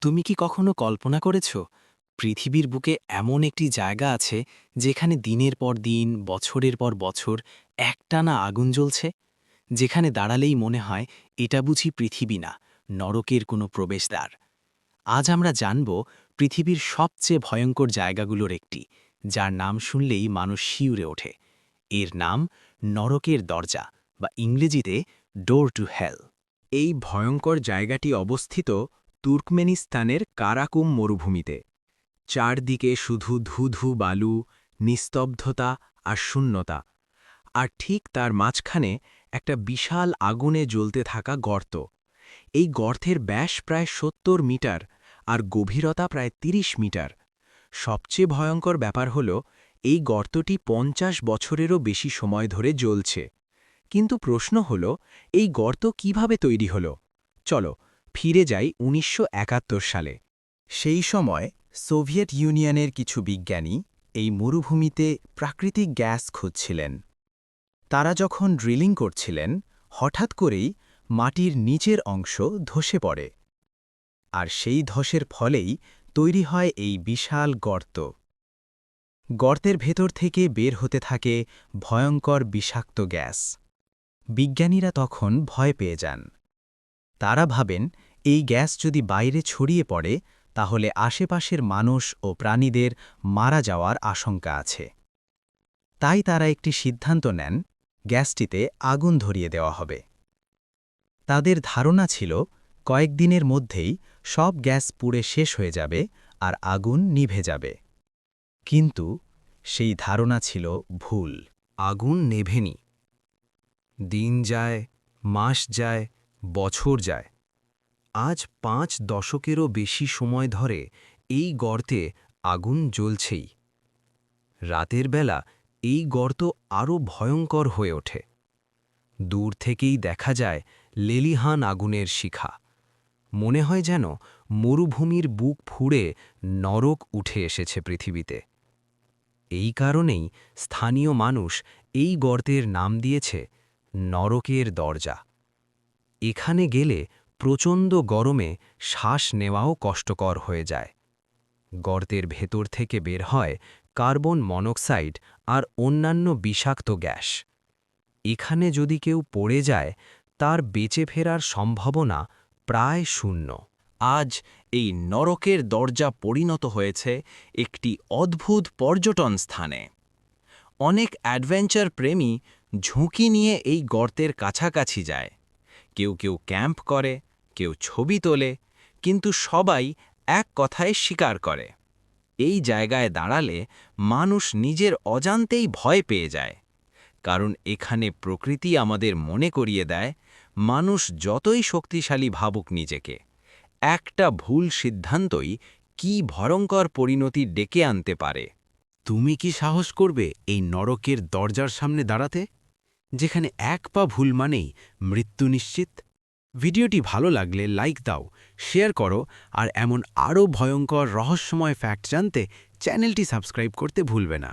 তুমি কি কখনো কল্পনা করেছ পৃথিবীর বুকে এমন একটি জায়গা আছে যেখানে দিনের পর দিন বছরের পর বছর একটানা আগুন জ্বলছে, যেখানে দাঁড়ালেই মনে হয় এটা বুঝি পৃথিবী না, নরকের কোনো প্রবেশদ্বার। আজ আমরা জানব পৃথিবীর সবচেয়ে ভয়ঙ্কর জায়গাগুলোর একটি, যার নাম শুনলেই মানুষ শিউরে ওঠে। এর নাম নরকের দরজা, বা ইংরেজিতে ডোর টু হেল। এই ভয়ঙ্কর জায়গাটি অবস্থিত তুর্কমেনিস্তানের কারাকুম মরুভূমিতে। চারদিকে শুধু ধুধু বালু, নিস্তব্ধতা আর শূন্যতা। আর ঠিক তার মাঝখানে একটা বিশাল আগুনে জ্বলতে থাকা গর্ত। এই গর্তের ব্যাস প্রায় ৭০ মিটার আর গভীরতা প্রায় ৩০ মিটার। সবচেয়ে ভয়ঙ্কর ব্যাপার হল এই গর্তটি ৫০ বছরেরও বেশি সময় ধরে জ্বলছে। কিন্তু প্রশ্ন হল, এই গর্ত কিভাবে তৈরি হল? চলো ফিরে যাই ১৯৭১ সালে। সেই সময় সোভিয়েত ইউনিয়নের কিছু বিজ্ঞানী এই মরুভূমিতে প্রাকৃতিক গ্যাস খুঁজছিলেন। তারা যখন ড্রিলিং করছিলেন, হঠাৎ করেই মাটির নিচের অংশ ধসে পড়ে। আর সেই ধসের ফলেই তৈরি হয় এই বিশাল গর্ত। গর্তের ভেতর থেকে বের হতে থাকে ভয়ঙ্কর বিষাক্ত গ্যাস। বিজ্ঞানীরা তখন ভয় পেয়ে যান। তারা ভাবেন এই গ্যাস যদি বাইরে ছড়িয়ে পড়ে তাহলে আশেপাশের মানুষ ও প্রাণীদের মারা যাওয়ার আশঙ্কা আছে। তাই তারা একটি সিদ্ধান্ত নেন, গ্যাসটিতে আগুন ধরিয়ে দেওয়া হবে। তাদের ধারণা ছিল কয়েকদিনের মধ্যেই সব গ্যাস পুড়ে শেষ হয়ে যাবে আর আগুন নিভে যাবে। কিন্তু সেই ধারণা ছিল ভুল। আগুন নেভেনি। দিন যায়, মাস যায়, বছর যায়। আজ ৫ দশকেরও বেশি সময় ধরে এই গর্তে আগুন জ্বলছেই। রাতের বেলা এই গর্ত আরও ভয়ঙ্কর হয়ে ওঠে। দূর থেকেই দেখা যায় লেলিহান আগুনের শিখা। মনে হয় যেন মরুভূমির বুক ফুঁড়ে নরক উঠে এসেছে পৃথিবীতে। এই কারণেই স্থানীয় মানুষ এই গর্তের নাম দিয়েছে নরকের দরজা। এখানে গেলে প্রচণ্ড গরমে শ্বাস নেওয়াও কষ্টকর হয়ে যায়। গর্তের ভেতর থেকে বের হয় কার্বন মনোক্সাইড আর অন্যান্য বিষাক্ত গ্যাস। এখানে যদি কেউ পড়ে যায়, তার বেঁচে ফেরার সম্ভাবনা প্রায় শূন্য। আজ এই নরকের দরজা পরিণত হয়েছে একটি অদ্ভুত পর্যটন স্থানে। অনেক অ্যাডভেঞ্চার প্রেমী ঝুঁকি নিয়ে এই গর্তের কাছাকাছি যায়। কেউ কেউ ক্যাম্প করে, কেউ ছবি তোলে, কিন্তু সবাই এক কথায় স্বীকার করে, এই জায়গায় দাঁড়ালে মানুষ নিজের অজান্তেই ভয় পেয়ে যায়। কারণ এখানে প্রকৃতি আমাদের মনে করিয়ে দেয়, মানুষ যতই শক্তিশালী ভাবুক নিজেকে, একটা ভুল সিদ্ধান্তই কী ভয়ঙ্কর পরিণতি ডেকে আনতে পারে। তুমি কি সাহস করবে এই নরকের দরজার সামনে দাঁড়াতে, যেখানে এক পা ভুল মানেই মৃত্যু নিশ্চিত? ভিডিওটি ভালো লাগলে লাইক দাও, শেয়ার করো, আর এমন আরও ভয়ঙ্কর রহস্যময় ফ্যাক্ট জানতে চ্যানেলটি সাবস্ক্রাইব করতে ভুলবে না।